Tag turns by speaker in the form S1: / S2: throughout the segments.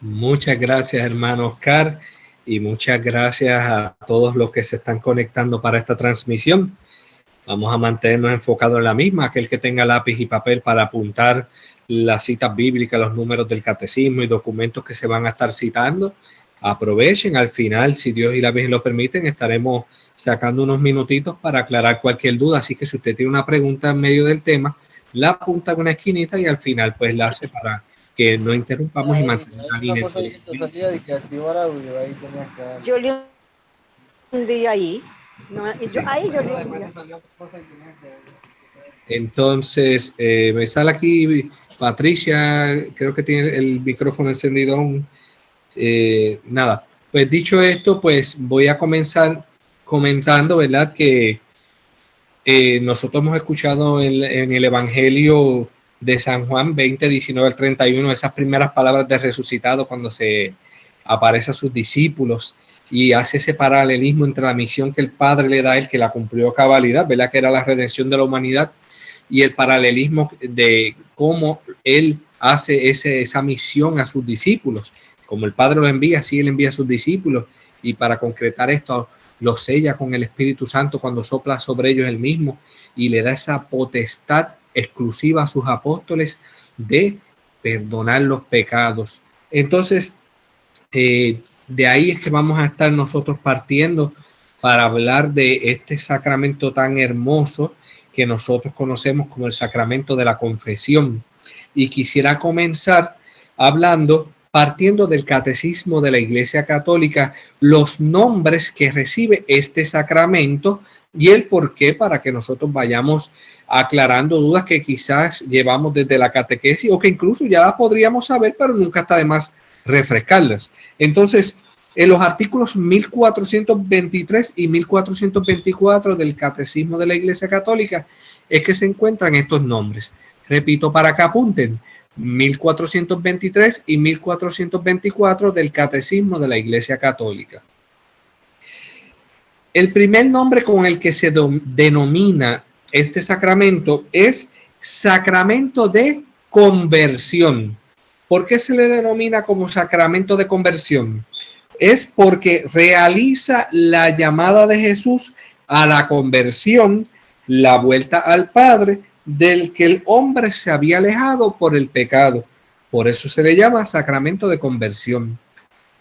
S1: Muchas gracias, hermano Oscar, y muchas gracias a todos los que se están conectando para esta transmisión. Vamos a mantenernos enfocados en la misma. Aquel que tenga lápiz y papel para apuntar las citas bíblicas, los números del catecismo y documentos que se van a estar citando, aprovechen. Al final, si Dios y la Virgen lo permiten, estaremos sacando unos minutitos para aclarar cualquier duda. Así que si usted tiene una pregunta en medio del tema, la apunta en una esquinita y al final pues la hace para que no interrumpamos y mantenemos la línea.
S2: Yo le hundí ahí. No, yo, ahí yo le hundí.
S1: Entonces, me sale aquí Patricia, creo que tiene el micrófono encendido aún. Nada, pues dicho esto, pues voy a comenzar comentando, ¿verdad? Que nosotros hemos escuchado en el Evangelio de San Juan 20, 19 al 31, esas primeras palabras de resucitado cuando se aparece a sus discípulos y hace ese paralelismo entre la misión que el Padre le da a él, que la cumplió a cabalidad, ¿verdad? Que era la redención de la humanidad, y el paralelismo de cómo él hace esa misión a sus discípulos. Como el Padre lo envía, así él envía a sus discípulos, y para concretar esto, los sella con el Espíritu Santo cuando sopla sobre ellos el mismo y le da esa potestad exclusiva a sus apóstoles de perdonar los pecados. Entonces, de ahí es que vamos a estar nosotros partiendo para hablar de este sacramento tan hermoso que nosotros conocemos como el sacramento de la confesión. Y quisiera comenzar partiendo del catecismo de la Iglesia Católica, los nombres que recibe este sacramento y el por qué, para que nosotros vayamos aclarando dudas que quizás llevamos desde la catequesis o que incluso ya las podríamos saber, pero nunca está de más refrescarlas. Entonces, en los artículos 1423 y 1424 del Catecismo de la Iglesia Católica es que se encuentran estos nombres. Repito para que apunten: 1423 y 1424 del Catecismo de la Iglesia Católica. El primer nombre con el que se denomina este sacramento es sacramento de conversión. ¿Por qué se le denomina como sacramento de conversión? Es porque realiza la llamada de Jesús a la conversión, la vuelta al Padre, del que el hombre se había alejado por el pecado. Por eso se le llama sacramento de conversión.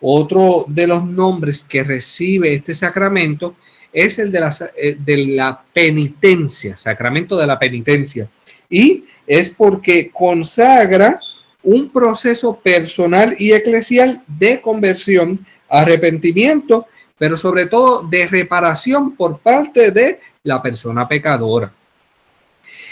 S1: Otro de los nombres que recibe este sacramento es el de la penitencia, sacramento de la penitencia. Y es porque consagra un proceso personal y eclesial de conversión, arrepentimiento, pero sobre todo de reparación por parte de la persona pecadora.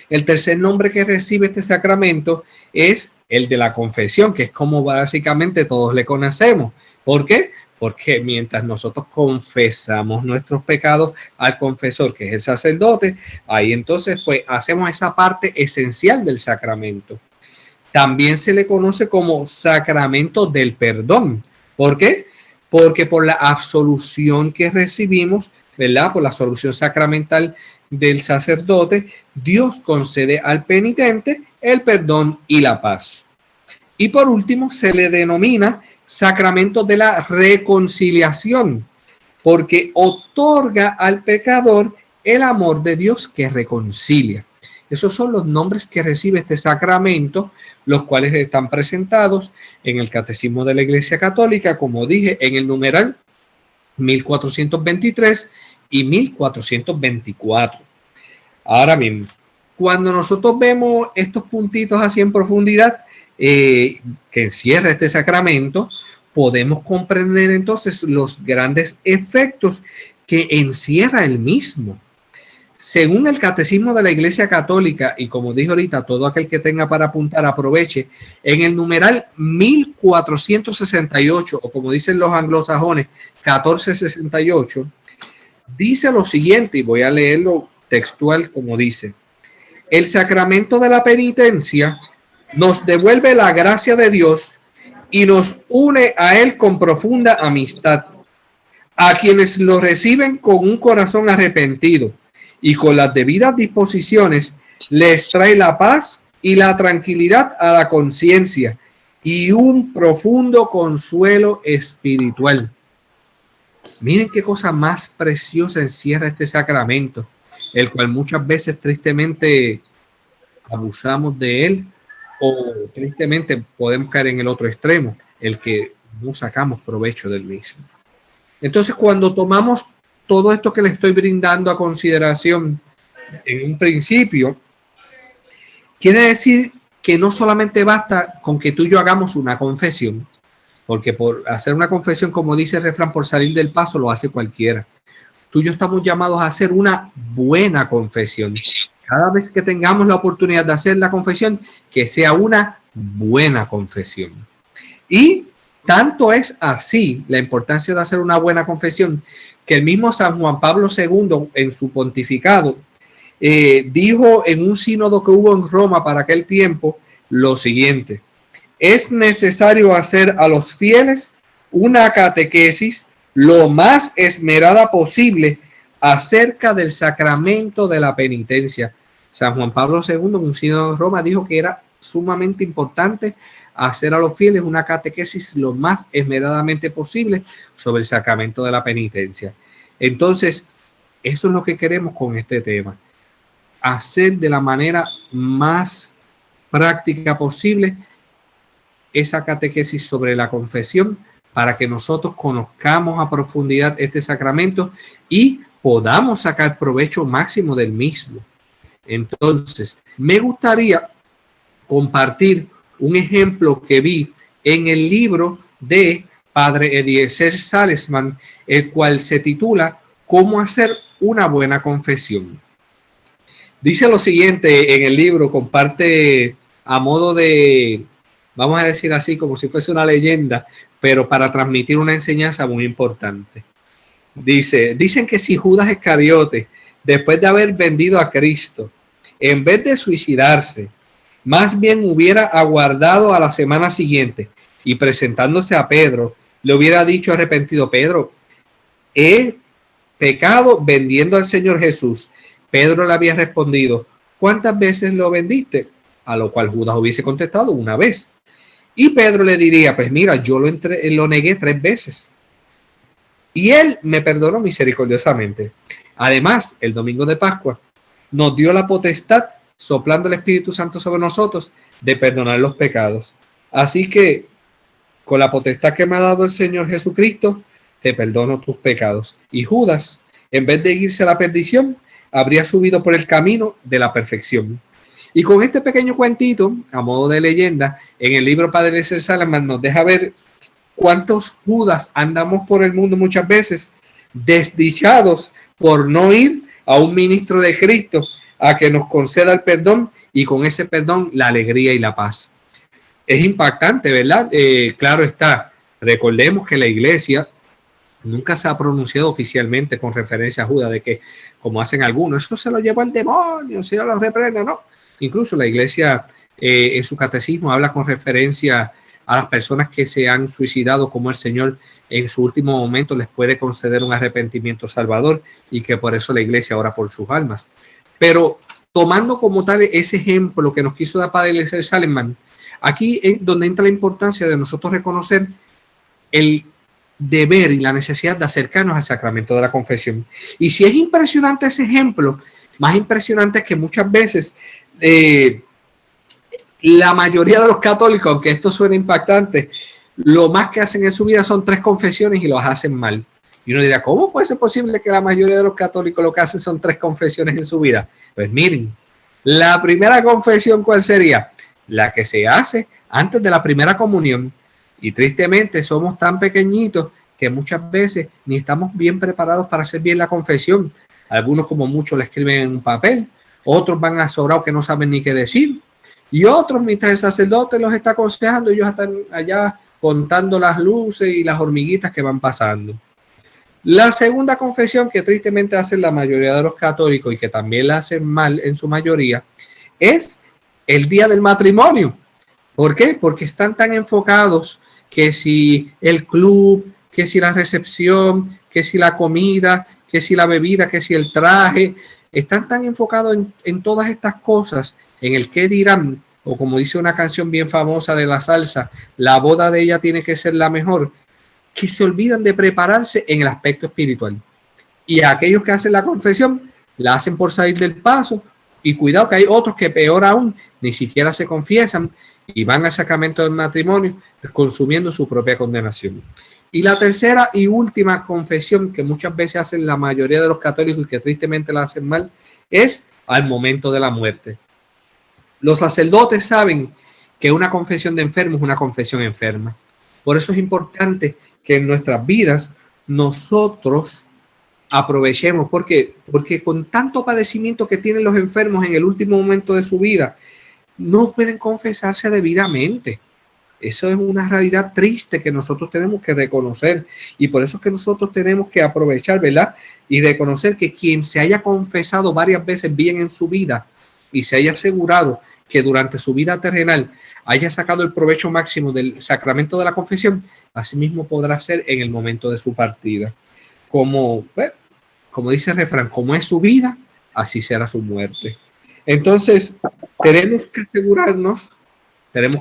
S1: El tercer nombre que recibe este sacramento es el de la confesión, que es como básicamente todos le conocemos. ¿Por qué? Porque mientras nosotros confesamos nuestros pecados al confesor, que es el sacerdote, ahí entonces pues hacemos esa parte esencial del sacramento. También se le conoce como sacramento del perdón. ¿Por qué? Porque por la absolución que recibimos, ¿verdad? Por la absolución sacramental del sacerdote, Dios concede al penitente el perdón y la paz. Y por último, se le denomina sacramento de la reconciliación, porque otorga al pecador el amor de Dios que reconcilia. Esos son los nombres que recibe este sacramento, los cuales están presentados en el Catecismo de la Iglesia Católica, como dije, en el numeral 1423 y 1424. Ahora bien, cuando nosotros vemos estos puntitos así en profundidad que encierra este sacramento, podemos comprender entonces los grandes efectos que encierra el mismo. Según el Catecismo de la Iglesia Católica, y como dije ahorita, todo aquel que tenga para apuntar, aproveche, en el numeral 1468, o como dicen los anglosajones, 1468, dice lo siguiente, y voy a leerlo textual como dice: el sacramento de la penitencia nos devuelve la gracia de Dios y nos une a Él con profunda amistad. A quienes lo reciben con un corazón arrepentido y con las debidas disposiciones, les trae la paz y la tranquilidad a la conciencia y un profundo consuelo espiritual. Miren qué cosa más preciosa encierra este sacramento, el cual muchas veces tristemente abusamos de él, o tristemente podemos caer en el otro extremo, el que no sacamos provecho del mismo. Entonces, cuando tomamos todo esto que le estoy brindando a consideración en un principio, quiere decir que no solamente basta con que tú y yo hagamos una confesión, porque por hacer una confesión, como dice el refrán, por salir del paso lo hace cualquiera. Tú y yo estamos llamados a hacer una buena confesión. Cada vez que tengamos la oportunidad de hacer la confesión, que sea una buena confesión. Y tanto es así la importancia de hacer una buena confesión, que el mismo San Juan Pablo II, en su pontificado, dijo en un sínodo que hubo en Roma para aquel tiempo lo siguiente: es necesario hacer a los fieles una catequesis lo más esmerada posible acerca del sacramento de la penitencia. San Juan Pablo II, en un sínodo de Roma, dijo que era sumamente importante hacer a los fieles una catequesis lo más esmeradamente posible sobre el sacramento de la penitencia. Entonces, eso es lo que queremos con este tema: hacer de la manera más práctica posible esa catequesis sobre la confesión, para que nosotros conozcamos a profundidad este sacramento y podamos sacar provecho máximo del mismo. Entonces, me gustaría compartir un ejemplo que vi en el libro de Padre Eliezer Salesman, el cual se titula ¿Cómo hacer una buena confesión? Dice lo siguiente en el libro, comparte a modo de, vamos a decir así, como si fuese una leyenda, pero para transmitir una enseñanza muy importante. Dicen que si Judas Iscariote, después de haber vendido a Cristo, en vez de suicidarse, más bien hubiera aguardado a la semana siguiente y presentándose a Pedro, le hubiera dicho arrepentido: Pedro, he pecado vendiendo al Señor Jesús. Pedro le había respondido: ¿cuántas veces lo vendiste? A lo cual Judas hubiese contestado: una vez. Y Pedro le diría: pues mira, yo lo negué 3 veces. Y él me perdonó misericordiosamente. Además, el domingo de Pascua nos dio la potestad, soplando el Espíritu Santo sobre nosotros, de perdonar los pecados. Así que, con la potestad que me ha dado el Señor Jesucristo, te perdono tus pecados. Y Judas, en vez de irse a la perdición, habría subido por el camino de la perfección. Y con este pequeño cuentito, a modo de leyenda, en el libro Padre Eliezer Salesman nos deja ver cuántos Judas andamos por el mundo muchas veces, desdichados por no ir a un ministro de Cristo a que nos conceda el perdón, y con ese perdón la alegría y la paz. Es impactante, ¿verdad? Claro está, recordemos que la iglesia nunca se ha pronunciado oficialmente con referencia a Judas, de que, como hacen algunos, eso se lo llevó el demonio, se lo reprende, no. Incluso la iglesia en su catecismo habla con referencia a las personas que se han suicidado, como el Señor en su último momento les puede conceder un arrepentimiento salvador, y que por eso la iglesia ora por sus almas. Pero tomando como tal ese ejemplo que nos quiso dar Padre Eliezer Salesman, aquí es donde entra la importancia de nosotros reconocer el deber y la necesidad de acercarnos al sacramento de la confesión. Y si es impresionante ese ejemplo, más impresionante es que muchas veces la mayoría de los católicos, aunque esto suena impactante, lo más que hacen en su vida son 3 confesiones y los hacen mal. Y uno dirá, ¿cómo puede ser posible que la mayoría de los católicos lo que hacen son 3 confesiones en su vida? Pues miren, la primera confesión, ¿cuál sería? La que se hace antes de la primera comunión. Y tristemente somos tan pequeñitos que muchas veces ni estamos bien preparados para hacer bien la confesión. Algunos, como muchos, la escriben en un papel, otros van asobrados que no saben ni qué decir, y otros, mientras el sacerdote los está aconsejando, ellos están allá contando las luces y las hormiguitas que van pasando. La segunda confesión, que tristemente hacen la mayoría de los católicos y que también la hacen mal en su mayoría, es el día del matrimonio. ¿Por qué? Porque están tan enfocados que si el club, que si la recepción, que si la comida, que si la bebida, que si el traje, están tan enfocados en todas estas cosas, en el qué dirán, o como dice una canción bien famosa de la salsa, la boda de ella tiene que ser la mejor, que se olvidan de prepararse en el aspecto espiritual. Y a aquellos que hacen la confesión, la hacen por salir del paso, y cuidado que hay otros que peor aún, ni siquiera se confiesan y van al sacramento del matrimonio consumiendo su propia condenación. Y la tercera y última confesión que muchas veces hacen la mayoría de los católicos y que tristemente la hacen mal, es al momento de la muerte. Los sacerdotes saben que una confesión de enfermo es una confesión enferma. Por eso es importante que en nuestras vidas nosotros aprovechemos, porque con tanto padecimiento que tienen los enfermos en el último momento de su vida, no pueden confesarse debidamente. Eso es una realidad triste que nosotros tenemos que reconocer, y por eso es que nosotros tenemos que aprovechar, ¿verdad? Y reconocer que quien se haya confesado varias veces bien en su vida y se haya asegurado que durante su vida terrenal haya sacado el provecho máximo del sacramento de la confesión, asimismo podrá ser en el momento de su partida. Como dice el refrán, como es su vida, así será su muerte. Entonces, tenemos que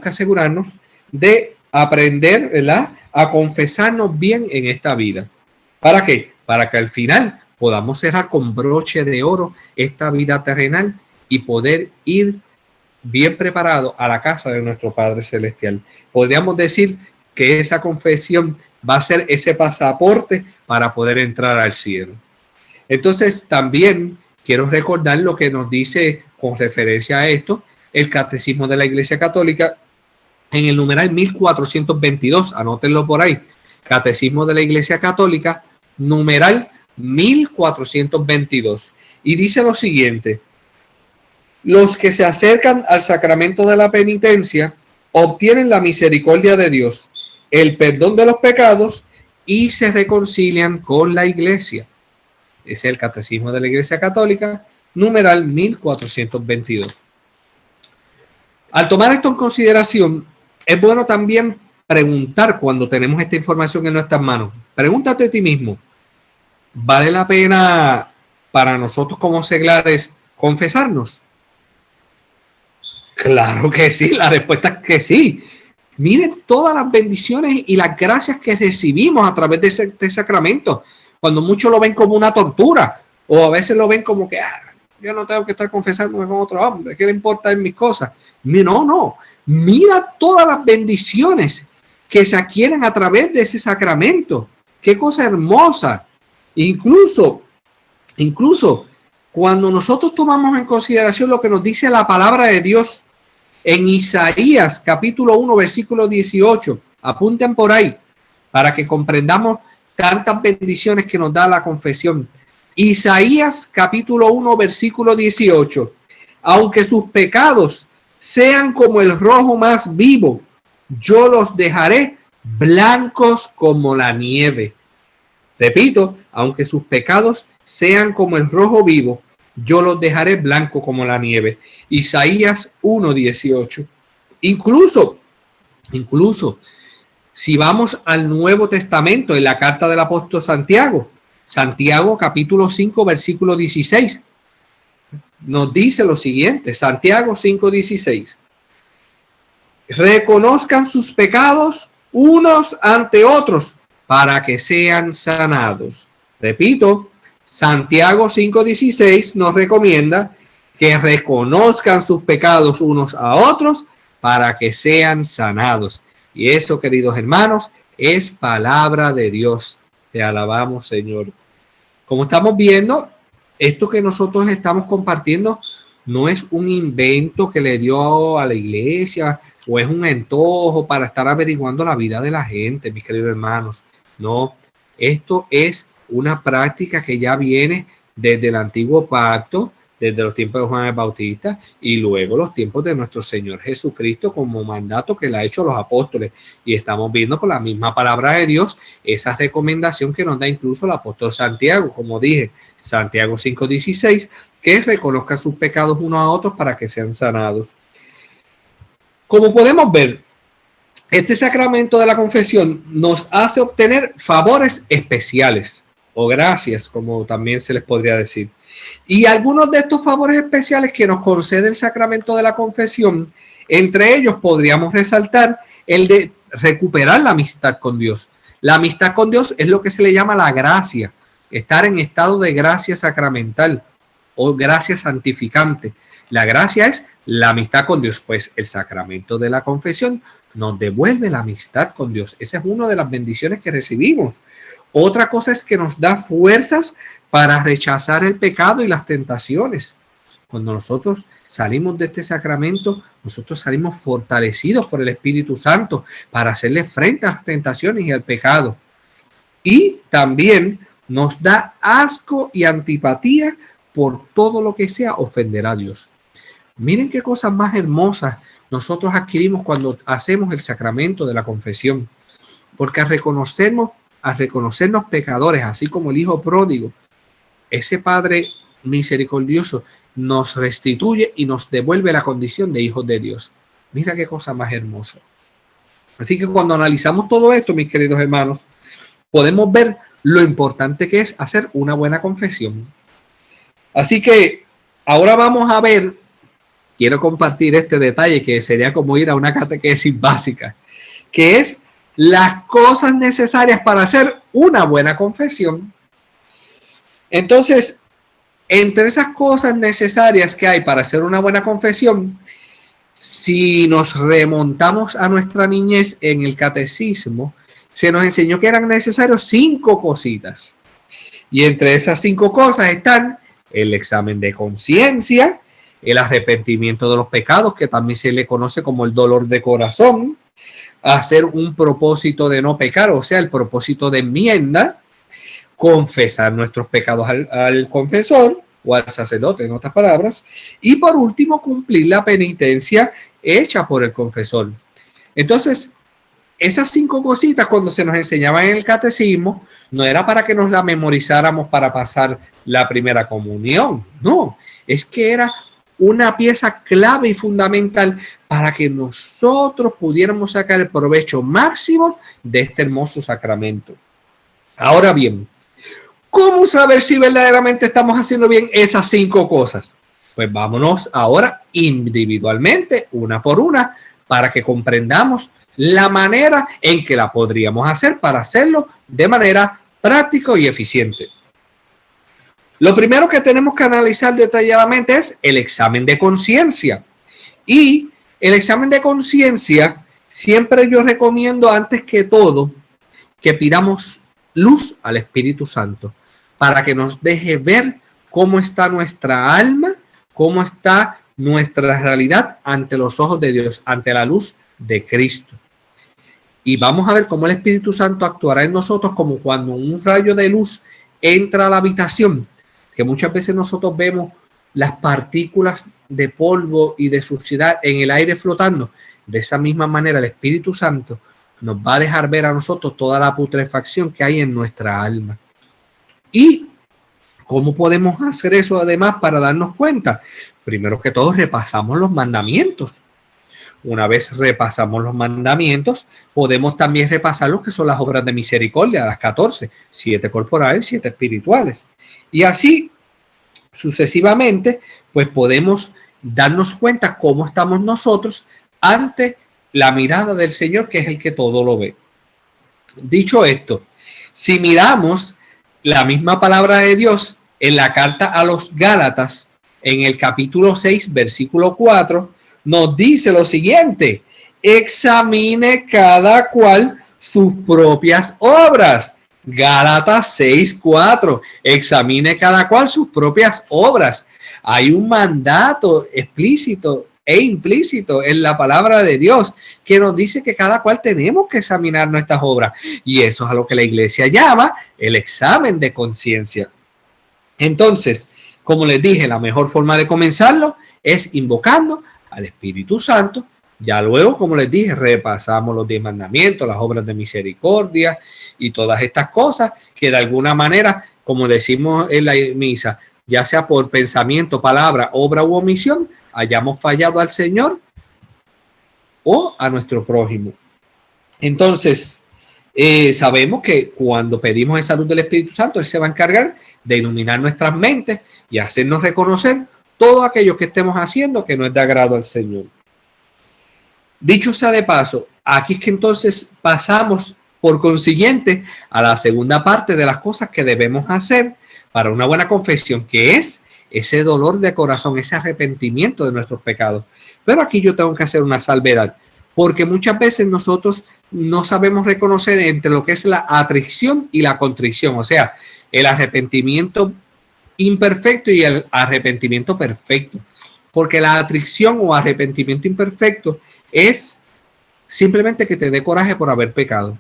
S1: asegurarnos de aprender, ¿verdad?, a confesarnos bien en esta vida. ¿Para qué? Para que al final podamos cerrar con broche de oro esta vida terrenal y poder ir bien preparado a la casa de nuestro Padre Celestial. Podríamos decir que esa confesión va a ser ese pasaporte para poder entrar al cielo. Entonces, también quiero recordar lo que nos dice con referencia a esto el Catecismo de la Iglesia Católica en el numeral 1422. Anótenlo por ahí. Catecismo de la Iglesia Católica, numeral 1422. Y dice lo siguiente: los que se acercan al sacramento de la penitencia obtienen la misericordia de Dios, el perdón de los pecados y se reconcilian con la Iglesia. Es el Catecismo de la Iglesia Católica, numeral 1422. Al tomar esto en consideración, es bueno también preguntar cuando tenemos esta información en nuestras manos. Pregúntate a ti mismo, ¿vale la pena para nosotros como seglares confesarnos? Claro que sí, la respuesta es que sí. Miren todas las bendiciones y las gracias que recibimos a través de este sacramento. Cuando muchos lo ven como una tortura, o a veces lo ven como que yo no tengo que estar confesándome con otro hombre, ¿qué le importa en mis cosas? No. Mira todas las bendiciones que se adquieren a través de ese sacramento. Qué cosa hermosa. Incluso cuando nosotros tomamos en consideración lo que nos dice la palabra de Dios en Isaías capítulo 1 versículo 18, apunten por ahí para que comprendamos tantas bendiciones que nos da la confesión. Isaías capítulo 1 versículo 18: aunque sus pecados sean como el rojo más vivo, yo los dejaré blancos como la nieve. Repito, aunque sus pecados sean como el rojo vivo, yo los dejaré blanco como la nieve. Isaías 1:18. Incluso, si vamos al Nuevo Testamento, en la carta del apóstol Santiago capítulo 5 versículo 16, nos dice lo siguiente. Santiago 5:16: reconozcan sus pecados unos ante otros para que sean sanados. Repito, Santiago 5:16 nos recomienda que reconozcan sus pecados unos a otros para que sean sanados. Y eso, queridos hermanos, es palabra de Dios. Te alabamos, Señor. Como estamos viendo, esto que nosotros estamos compartiendo no es un invento que le dio a la iglesia o es un antojo para estar averiguando la vida de la gente, mis queridos hermanos. No, esto es una práctica que ya viene desde el antiguo pacto, desde los tiempos de Juan el Bautista y luego los tiempos de nuestro Señor Jesucristo como mandato que le ha hecho a los apóstoles. Y estamos viendo por la misma palabra de Dios esa recomendación que nos da incluso el apóstol Santiago, como dije, Santiago 5:16, que reconozcan sus pecados unos a otros para que sean sanados. Como podemos ver, este sacramento de la confesión nos hace obtener favores especiales o gracias, como también se les podría decir. Y algunos de estos favores especiales que nos concede el sacramento de la confesión Entre ellos podríamos resaltar el de recuperar la amistad con Dios. La amistad con Dios es lo que se le llama la gracia, estar en estado de gracia sacramental o gracia santificante. La gracia es la amistad con Dios, pues el sacramento de la confesión nos devuelve la amistad con Dios. Esa es una de las bendiciones que recibimos. Otra cosa es que nos da fuerzas para rechazar el pecado y las tentaciones. Cuando nosotros salimos de este sacramento, nosotros salimos fortalecidos por el Espíritu Santo para hacerle frente a las tentaciones y al pecado. Y también nos da asco y antipatía por todo lo que sea ofender a Dios. Miren qué cosas más hermosas nosotros adquirimos cuando hacemos el sacramento de la confesión. Porque al reconocernos pecadores, así como el hijo pródigo, ese Padre misericordioso nos restituye y nos devuelve la condición de hijos de Dios. Mira qué cosa más hermosa. Así que cuando analizamos todo esto, mis queridos hermanos, podemos ver lo importante que es hacer una buena confesión. Así que ahora vamos a ver, quiero compartir este detalle que sería como ir a una catequesis básica, que es las cosas necesarias para hacer una buena confesión. Entonces, entre esas cosas necesarias que hay para hacer una buena confesión, si nos remontamos a nuestra niñez en el catecismo, se nos enseñó que eran necesarios 5 cositas. Y entre esas 5 cosas están el examen de conciencia, el arrepentimiento de los pecados, que también se le conoce como el dolor de corazón, hacer un propósito de no pecar, o sea, el propósito de enmienda, confesar nuestros pecados al confesor o al sacerdote, en otras palabras, y por último, cumplir la penitencia hecha por el confesor. Entonces, esas 5 cositas, cuando se nos enseñaban en el catecismo, no era para que nos la memorizáramos para pasar la primera comunión, no, es que era una pieza clave y fundamental para que nosotros pudiéramos sacar el provecho máximo de este hermoso sacramento. Ahora bien, ¿cómo saber si verdaderamente estamos haciendo bien esas 5 cosas? Pues vámonos ahora individualmente, una por una, para que comprendamos la manera en que la podríamos hacer para hacerlo de manera práctica y eficiente. Lo primero que tenemos que analizar detalladamente es el examen de conciencia. Y el examen de conciencia, siempre yo recomiendo antes que todo que pidamos luz al Espíritu Santo para que nos deje ver cómo está nuestra alma, cómo está nuestra realidad ante los ojos de Dios, ante la luz de Cristo. Y vamos a ver cómo el Espíritu Santo actuará en nosotros como cuando un rayo de luz entra a la habitación, que muchas veces nosotros vemos las partículas de polvo y de suciedad en el aire flotando. De esa misma manera el Espíritu Santo nos va a dejar ver a nosotros toda la putrefacción que hay en nuestra alma. ¿Y cómo podemos hacer eso además para darnos cuenta? Primero que todo, repasamos los mandamientos. Una vez repasamos los mandamientos, podemos también repasar lo que son las obras de misericordia, las 14, 7 corporales, 7 espirituales. Y así, sucesivamente, pues podemos darnos cuenta cómo estamos nosotros ante la mirada del Señor, que es el que todo lo ve. Dicho esto, si miramos la misma palabra de Dios en la carta a los Gálatas, en el capítulo 6, versículo 4, nos dice lo siguiente: examine cada cual sus propias obras. Gálatas 6:4, examine cada cual sus propias obras. Hay un mandato explícito e implícito en la palabra de Dios que nos dice que cada cual tenemos que examinar nuestras obras, y eso es a lo que la iglesia llama el examen de conciencia. Entonces, como les dije, la mejor forma de comenzarlo es invocando al Espíritu Santo. Ya luego, como les dije, repasamos los 10 mandamientos, las obras de misericordia y todas estas cosas que de alguna manera, como decimos en la misa, ya sea por pensamiento, palabra, obra u omisión, hayamos fallado al Señor o a nuestro prójimo. Entonces, sabemos que cuando pedimos esa luz del Espíritu Santo, Él se va a encargar de iluminar nuestras mentes y hacernos reconocer todo aquello que estemos haciendo que no es de agrado al Señor. Dicho sea de paso, aquí es que entonces pasamos por consiguiente a la segunda parte de las cosas que debemos hacer para una buena confesión, que es ese dolor de corazón, ese arrepentimiento de nuestros pecados. Pero aquí yo tengo que hacer una salvedad, porque muchas veces nosotros no sabemos reconocer entre lo que es la atrición y la contrición, o sea, el arrepentimiento imperfecto y el arrepentimiento perfecto. Porque la atrición o arrepentimiento imperfecto es simplemente que te dé coraje por haber pecado.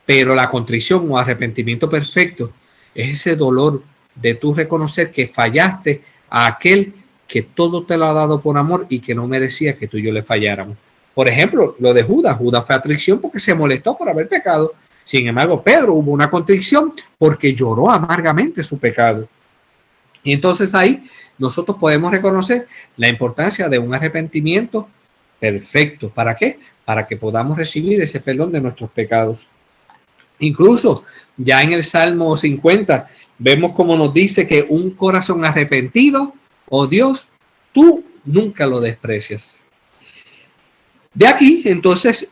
S1: Pero la contrición o arrepentimiento perfecto es ese dolor de tú reconocer que fallaste a aquel que todo te lo ha dado por amor y que no merecía que tú y yo le falláramos. Por ejemplo, lo de Judas. Judas fue atrición porque se molestó por haber pecado. Sin embargo, Pedro hubo una contrición porque lloró amargamente su pecado. Y entonces ahí nosotros podemos reconocer la importancia de un arrepentimiento perfecto. ¿Para qué? Para que podamos recibir ese perdón de nuestros pecados. Incluso ya en el Salmo 50 vemos como nos dice que un corazón arrepentido, oh Dios, tú nunca lo desprecias. De aquí, entonces,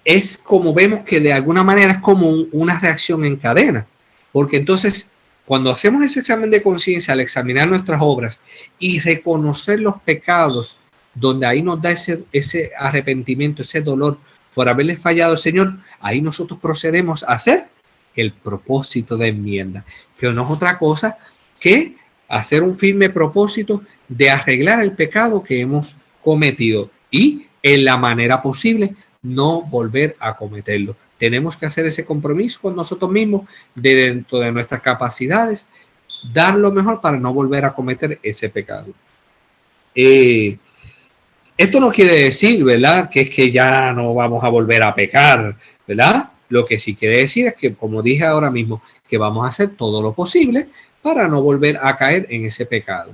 S1: es como vemos que de alguna manera es como una reacción en cadena. Porque entonces, cuando hacemos ese examen de conciencia, al examinar nuestras obras y reconocer los pecados, donde ahí nos da ese arrepentimiento, ese dolor por haberle fallado al Señor, ahí nosotros procedemos a hacer el propósito de enmienda, que no es otra cosa que hacer un firme propósito de arreglar el pecado que hemos cometido y en la manera posible no volver a cometerlo. Tenemos que hacer ese compromiso con nosotros mismos de dentro de nuestras capacidades, dar lo mejor para no volver a cometer ese pecado. Esto no quiere decir, ¿verdad?, que es que ya no vamos a volver a pecar, ¿verdad? Lo que sí quiere decir es que, como dije ahora mismo, que vamos a hacer todo lo posible para no volver a caer en ese pecado.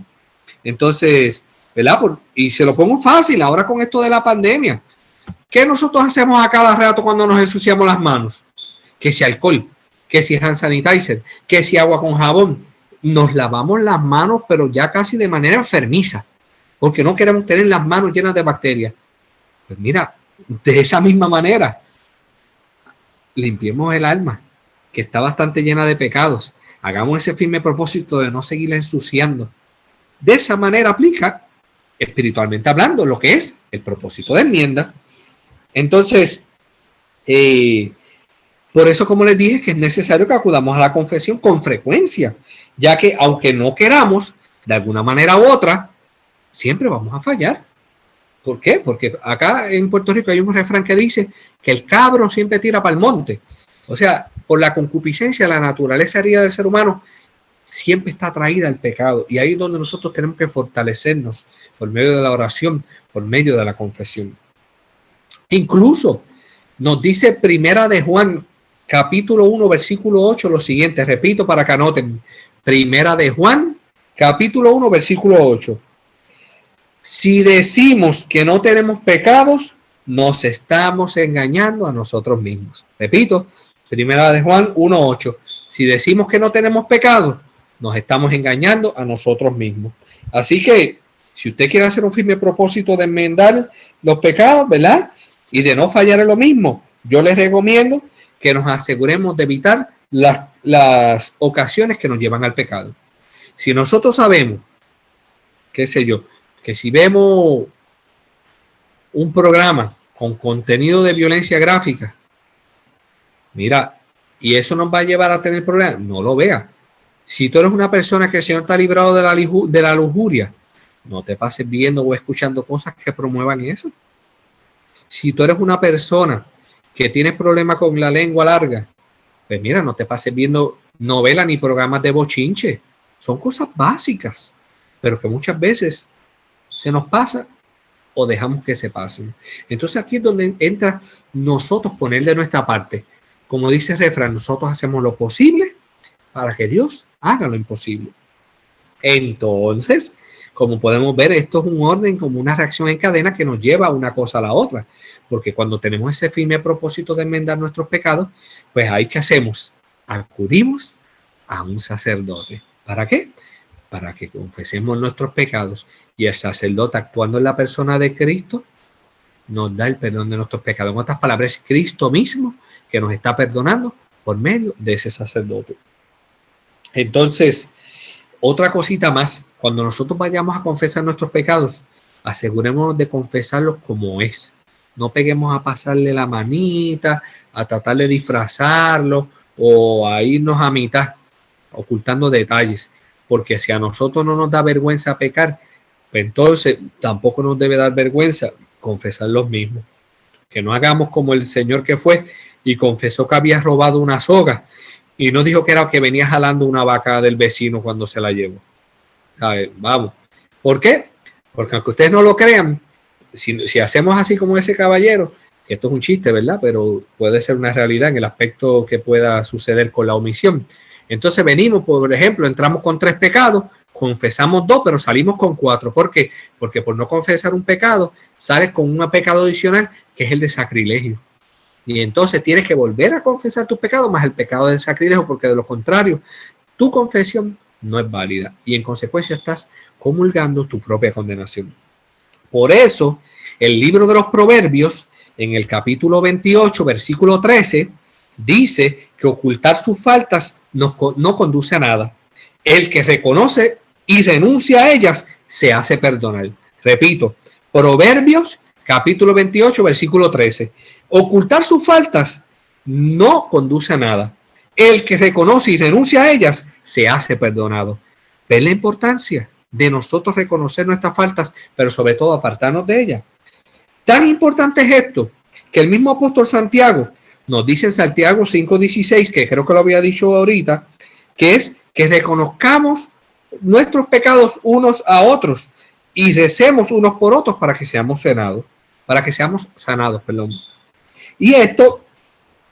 S1: Entonces, ¿verdad? Y se lo pongo fácil ahora con esto de la pandemia. ¿Qué nosotros hacemos a cada rato cuando nos ensuciamos las manos? Que si alcohol, que si hand sanitizer, que si agua con jabón. Nos lavamos las manos, pero ya casi de manera enfermiza, porque no queremos tener las manos llenas de bacterias. Pues mira, de esa misma manera, limpiemos el alma, que está bastante llena de pecados. Hagamos ese firme propósito de no seguirla ensuciando. De esa manera aplica, espiritualmente hablando, lo que es el propósito de enmienda. Entonces, por eso, como les dije, que es necesario que acudamos a la confesión con frecuencia, ya que aunque no queramos, de alguna manera u otra, siempre vamos a fallar. ¿Por qué? Porque acá en Puerto Rico hay un refrán que dice que el cabro siempre tira para el monte. O sea, por la concupiscencia, la naturaleza herida del ser humano siempre está atraída al pecado. Y ahí es donde nosotros tenemos que fortalecernos por medio de la oración, por medio de la confesión. Incluso nos dice Primera de Juan, capítulo 1, versículo 8, lo siguiente. Repito para que anoten. Primera de Juan, capítulo 1, versículo 8. Si decimos que no tenemos pecados, nos estamos engañando a nosotros mismos. Repito, Primera de Juan 1:8. Si decimos que no tenemos pecados, nos estamos engañando a nosotros mismos. Así que, si usted quiere hacer un firme propósito de enmendar los pecados, ¿verdad?, y de no fallar en lo mismo, yo les recomiendo que nos aseguremos de evitar las ocasiones que nos llevan al pecado. Si nosotros sabemos, qué sé yo, que si vemos un programa con contenido de violencia gráfica, mira, y eso nos va a llevar a tener problemas, no lo vea. Si tú eres una persona que el Señor te ha librado de la lujuria, no te pases viendo o escuchando cosas que promuevan eso. Si tú eres una persona que tiene problemas con la lengua larga, pues mira, no te pases viendo novelas ni programas de bochinche. Son cosas básicas, pero que muchas veces se nos pasa o dejamos que se pasen. Entonces aquí es donde entra nosotros poner de nuestra parte. Como dice el refrán, nosotros hacemos lo posible para que Dios haga lo imposible. Entonces, como podemos ver, esto es un orden, como una reacción en cadena que nos lleva una cosa a la otra. Porque cuando tenemos ese firme propósito de enmendar nuestros pecados, pues ahí ¿qué hacemos? Acudimos a un sacerdote. ¿Para qué? Para que confesemos nuestros pecados. Y el sacerdote, actuando en la persona de Cristo, nos da el perdón de nuestros pecados. En otras palabras, es Cristo mismo que nos está perdonando por medio de ese sacerdote. Entonces, otra cosita más, cuando nosotros vayamos a confesar nuestros pecados, asegurémonos de confesarlos como es. No peguemos a pasarle la manita, a tratar de disfrazarlo o a irnos a mitad, ocultando detalles. Porque si a nosotros no nos da vergüenza pecar, pues entonces tampoco nos debe dar vergüenza confesar los mismos. Que no hagamos como el señor que fue y confesó que había robado una soga y no dijo que era que venía jalando una vaca del vecino cuando se la llevó. Vamos. ¿Por qué? Porque aunque ustedes no lo crean, si hacemos así como ese caballero, esto es un chiste, ¿verdad? Pero puede ser una realidad en el aspecto que pueda suceder con la omisión. Entonces venimos, por ejemplo, entramos con 3 pecados, confesamos 2, pero salimos con 4. ¿Por qué? Porque por no confesar un pecado, sales con un pecado adicional, que es el de sacrilegio. Y entonces tienes que volver a confesar tu pecado más el pecado del sacrilegio, porque de lo contrario, tu confesión no es válida. Y en consecuencia estás comulgando tu propia condenación. Por eso, el libro de los Proverbios, en el capítulo 28, versículo 13, dice que ocultar sus faltas no conduce a nada. El que reconoce y renuncia a ellas se hace perdonar. Repito, Proverbios capítulo 28, versículo 13. Ocultar sus faltas no conduce a nada. El que reconoce y renuncia a ellas se hace perdonado. ¿Ven la importancia de nosotros reconocer nuestras faltas, pero sobre todo apartarnos de ellas? Tan importante es esto que el mismo apóstol Santiago nos dice en Santiago 5:16, que creo que lo había dicho ahorita, que es que reconozcamos nuestros pecados unos a otros y recemos unos por otros para que seamos sanados, Y esto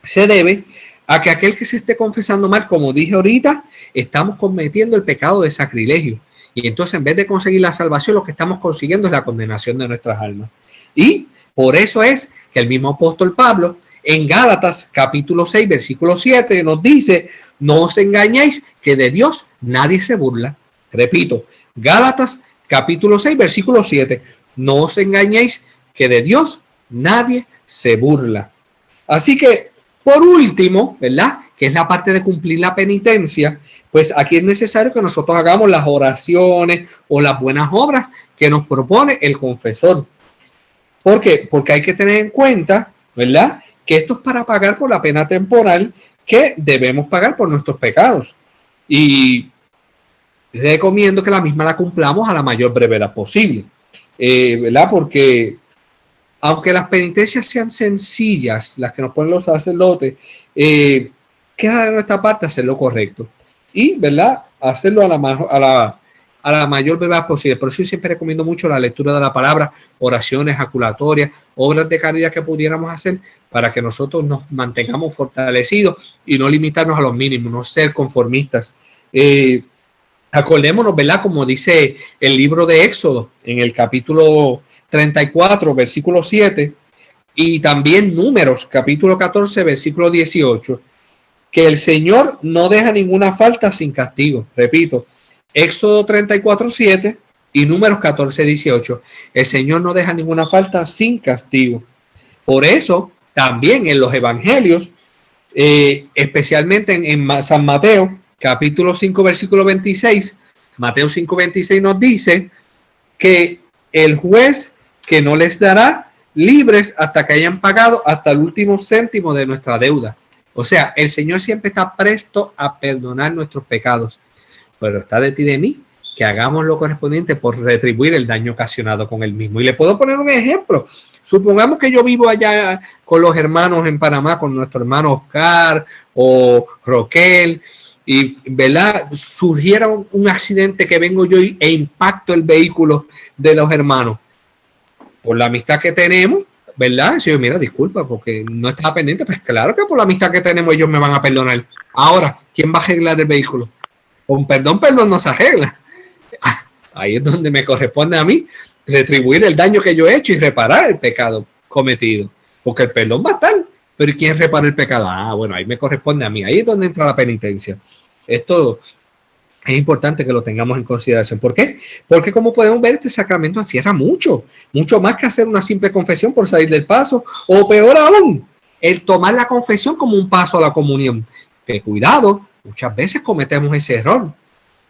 S1: se debe a que aquel que se esté confesando mal, como dije ahorita, estamos cometiendo el pecado de sacrilegio. Y entonces en vez de conseguir la salvación, lo que estamos consiguiendo es la condenación de nuestras almas. Y por eso es que el mismo apóstol Pablo en Gálatas capítulo 6, versículo 7 nos dice: no os engañéis, que de Dios nadie se burla. Repito, Gálatas capítulo 6, versículo 7. No os engañéis, que de Dios nadie se burla. Así que, por último, ¿verdad?, que es la parte de cumplir la penitencia, pues aquí es necesario que nosotros hagamos las oraciones o las buenas obras que nos propone el confesor. ¿Por qué? Porque hay que tener en cuenta, ¿verdad?, que esto es para pagar por la pena temporal que debemos pagar por nuestros pecados. Y recomiendo que la misma la cumplamos a la mayor brevedad posible, ¿verdad? Porque aunque las penitencias sean sencillas, las que nos ponen los sacerdotes, queda de nuestra parte hacer lo correcto y, ¿verdad?, hacerlo a la mayor brevedad posible. Por eso yo siempre recomiendo mucho la lectura de la palabra, oraciones jaculatorias, obras de caridad que pudiéramos hacer para que nosotros nos mantengamos fortalecidos y no limitarnos a los mínimos, no ser conformistas. Acordémonos, ¿verdad?, como dice el libro de Éxodo en el capítulo 34, versículo 7, y también Números, capítulo 14, versículo 18, que el Señor no deja ninguna falta sin castigo. Repito, Éxodo 34, 7 y Números 14, 18. El Señor no deja ninguna falta sin castigo. Por eso, también en los evangelios, especialmente en San Mateo, capítulo 5, versículo 26, Mateo 5, 26 nos dice que el juez que no les dará libres hasta que hayan pagado hasta el último céntimo de nuestra deuda. O sea, el Señor siempre está presto a perdonar nuestros pecados, pero está de ti y de mí que hagamos lo correspondiente por retribuir el daño ocasionado con él mismo. Y le puedo poner un ejemplo. Supongamos que yo vivo allá con los hermanos en Panamá, con nuestro hermano Oscar o Roquel, y, ¿verdad?, surgiera un accidente que vengo yo e impacto el vehículo de los hermanos. Por la amistad que tenemos, ¿verdad? Si yo, mira, disculpa, porque no estaba pendiente, pues claro que por la amistad que tenemos ellos me van a perdonar. Ahora, ¿quién va a arreglar el vehículo? Con perdón no se arregla. Ahí es donde me corresponde a mí retribuir el daño que yo he hecho y reparar el pecado cometido. Porque el perdón va a estar, pero ¿quién repara el pecado? Ah, bueno, ahí me corresponde a mí. Ahí es donde entra la penitencia. Esto Es importante que lo tengamos en consideración. ¿Por qué? Porque como podemos ver, este sacramento encierra mucho más que hacer una simple confesión por salir del paso, o peor aún, el tomar la confesión como un paso a la comunión. Que cuidado, muchas veces cometemos ese error.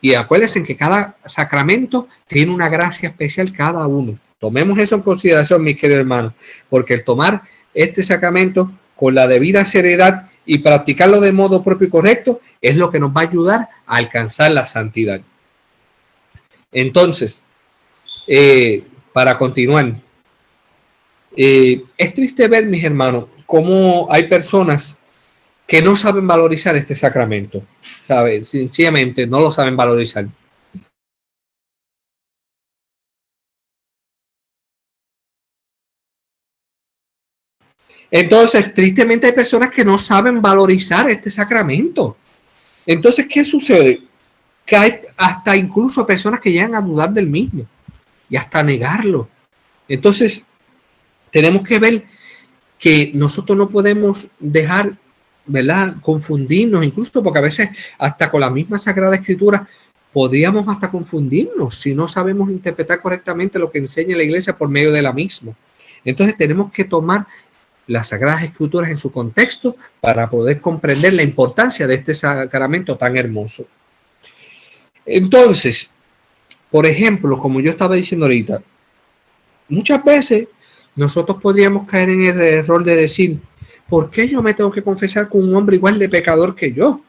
S1: Y acuérdense que cada sacramento tiene una gracia especial cada uno. Tomemos eso en consideración, mis queridos hermanos, porque el tomar este sacramento con la debida seriedad y practicarlo de modo propio y correcto es lo que nos va a ayudar a alcanzar la santidad. Entonces, para continuar, es triste ver, mis hermanos, cómo hay personas que no saben valorizar este sacramento, ¿sabes? Sencillamente no lo saben valorizar. Entonces, tristemente hay personas que no saben valorizar este sacramento. Entonces, ¿qué sucede? Que hay hasta incluso personas que llegan a dudar del mismo y hasta negarlo. Entonces, tenemos que ver que nosotros no podemos dejar, ¿verdad?, confundirnos, incluso porque a veces hasta con la misma Sagrada Escritura podríamos hasta confundirnos si no sabemos interpretar correctamente lo que enseña la Iglesia por medio de la misma. Entonces tenemos que tomar las Sagradas Escrituras en su contexto para poder comprender la importancia de este sacramento tan hermoso. Entonces, por ejemplo, como yo estaba diciendo ahorita, muchas veces nosotros podríamos caer en el error de decir, ¿por qué yo me tengo que confesar con un hombre igual de pecador que yo?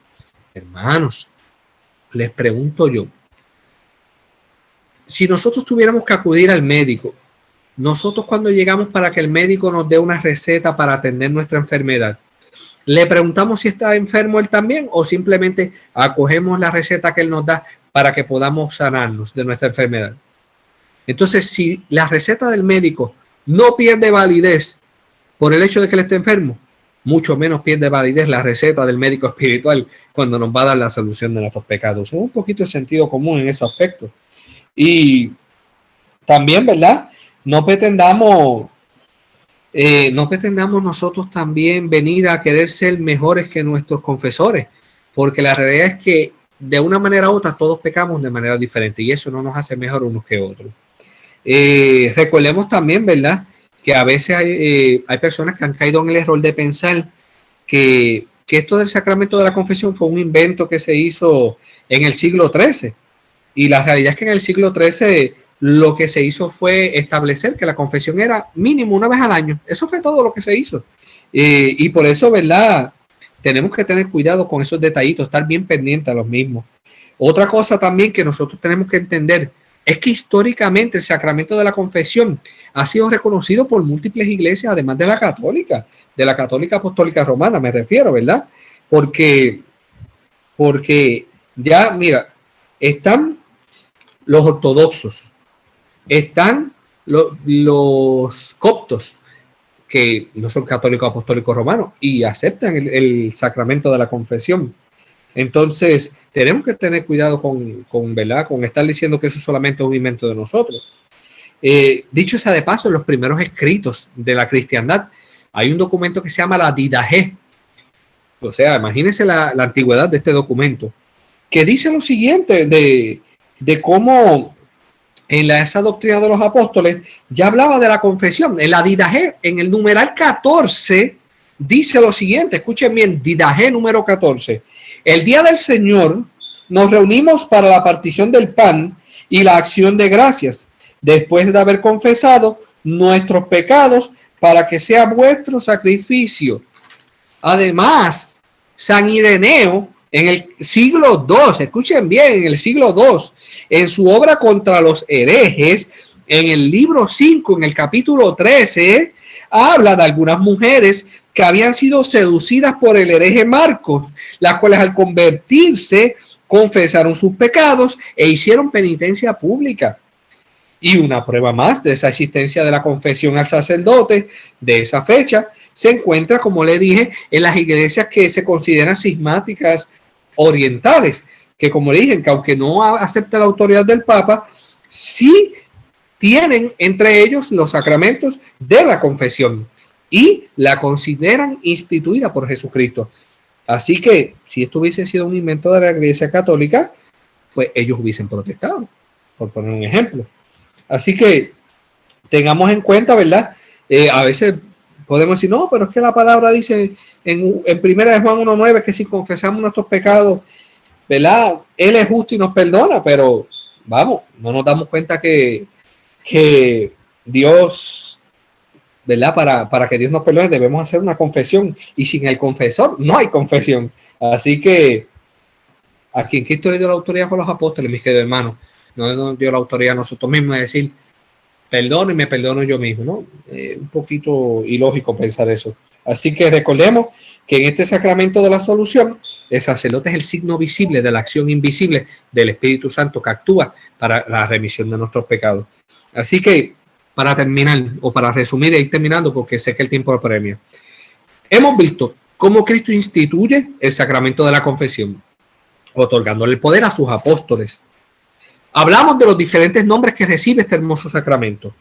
S1: Hermanos, les pregunto yo, si nosotros tuviéramos que acudir al médico, nosotros cuando llegamos para que el médico nos dé una receta para atender nuestra enfermedad, ¿le preguntamos si está enfermo él también o simplemente acogemos la receta que él nos da para que podamos sanarnos de nuestra enfermedad? Entonces, si la receta del médico no pierde validez por el hecho de que él esté enfermo, mucho menos pierde validez la receta del médico espiritual cuando nos va a dar la solución de nuestros pecados. Es un poquito de sentido común en ese aspecto. Y también, ¿verdad?, no pretendamos nosotros también venir a querer ser mejores que nuestros confesores, porque la realidad es que de una manera u otra todos pecamos de manera diferente y eso no nos hace mejor unos que otros. Recordemos también, ¿verdad?, que a veces hay personas que han caído en el error de pensar que esto del sacramento de la confesión fue un invento que se hizo en el siglo XIII. Y la realidad es que en el siglo XIII lo que se hizo fue establecer que la confesión era mínimo una vez al año. Eso fue todo lo que se hizo. Y por eso, ¿verdad?, tenemos que tener cuidado con esos detallitos, estar bien pendientes a los mismos. Otra cosa también que nosotros tenemos que entender es que históricamente el sacramento de la confesión ha sido reconocido por múltiples iglesias, además de la Católica Apostólica Romana, me refiero, ¿verdad? Porque ya, mira, están los ortodoxos, están los coptos, que no son católicos apostólicos romanos y aceptan el sacramento de la confesión. Entonces, tenemos que tener cuidado ¿verdad?, con estar diciendo que eso solamente es un invento de nosotros. Dicho sea de paso, en los primeros escritos de la cristiandad hay un documento que se llama la Didache. O sea, imagínense la antigüedad de este documento, que dice lo siguiente de cómo en esa doctrina de los apóstoles ya hablaba de la confesión. En la Didache, en el numeral 14, dice lo siguiente, escuchen bien, Didache número 14. El día del Señor nos reunimos para la partición del pan y la acción de gracias, después de haber confesado nuestros pecados para que sea vuestro sacrificio. Además, San Ireneo, en el siglo II, escuchen bien, en el siglo II, en su obra contra los herejes, en el libro 5, en el capítulo 13, habla de algunas mujeres que habían sido seducidas por el hereje Marcos, las cuales al convertirse confesaron sus pecados e hicieron penitencia pública. Y una prueba más de esa existencia de la confesión al sacerdote de esa fecha se encuentra, como le dije, en las iglesias que se consideran cismáticas orientales, que como le dije, que aunque no acepta la autoridad del Papa, sí tienen entre ellos los sacramentos de la confesión y la consideran instituida por Jesucristo. Así que si esto hubiese sido un invento de la Iglesia Católica, pues ellos hubiesen protestado, por poner un ejemplo. Así que tengamos en cuenta, ¿verdad? A veces podemos decir, no, pero es que la palabra dice en primera de Juan 1:9 que si confesamos nuestros pecados, ¿verdad? Él es justo y nos perdona, pero vamos, no nos damos cuenta que Dios, ¿verdad? Para que Dios nos perdone debemos hacer una confesión, y sin el confesor no hay confesión. Así que a quien Cristo le dio la autoridad con los apóstoles, mis queridos hermanos, no nos dio la autoridad a nosotros mismos de decir, perdono y me perdono yo mismo, ¿no? Un poquito ilógico pensar eso. Así que recordemos que en este sacramento de la absolución, el sacerdote es el signo visible de la acción invisible del Espíritu Santo que actúa para la remisión de nuestros pecados. Así que, para terminar, o para resumir e ir terminando, porque sé que el tiempo apremia, hemos visto cómo Cristo instituye el sacramento de la confesión, otorgándole el poder a sus apóstoles. Hablamos de los diferentes nombres que recibe este hermoso sacramento.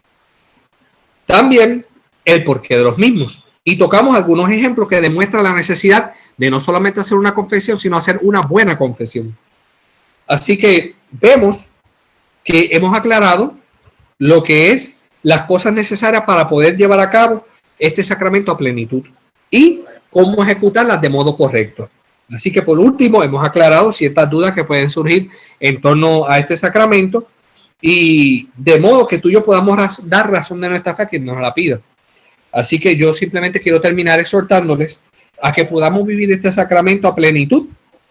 S1: También el porqué de los mismos. Y tocamos algunos ejemplos que demuestran la necesidad de no solamente hacer una confesión, sino hacer una buena confesión. Así que vemos que hemos aclarado lo que es las cosas necesarias para poder llevar a cabo este sacramento a plenitud y cómo ejecutarlas de modo correcto. Así que por último hemos aclarado ciertas dudas que pueden surgir en torno a este sacramento, y de modo que tú y yo podamos dar razón de nuestra fe a quien nos la pida. Así que yo simplemente quiero terminar exhortándoles a que podamos vivir este sacramento a plenitud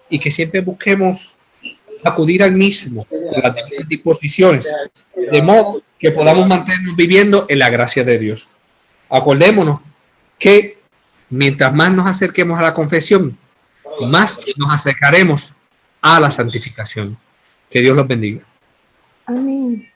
S1: y que siempre busquemos acudir al mismo con las debidas disposiciones, de modo que podamos mantenernos viviendo en la gracia de Dios. Acordémonos que mientras más nos acerquemos a la confesión, más nos acercaremos a la santificación. Que Dios los bendiga.
S2: Amén.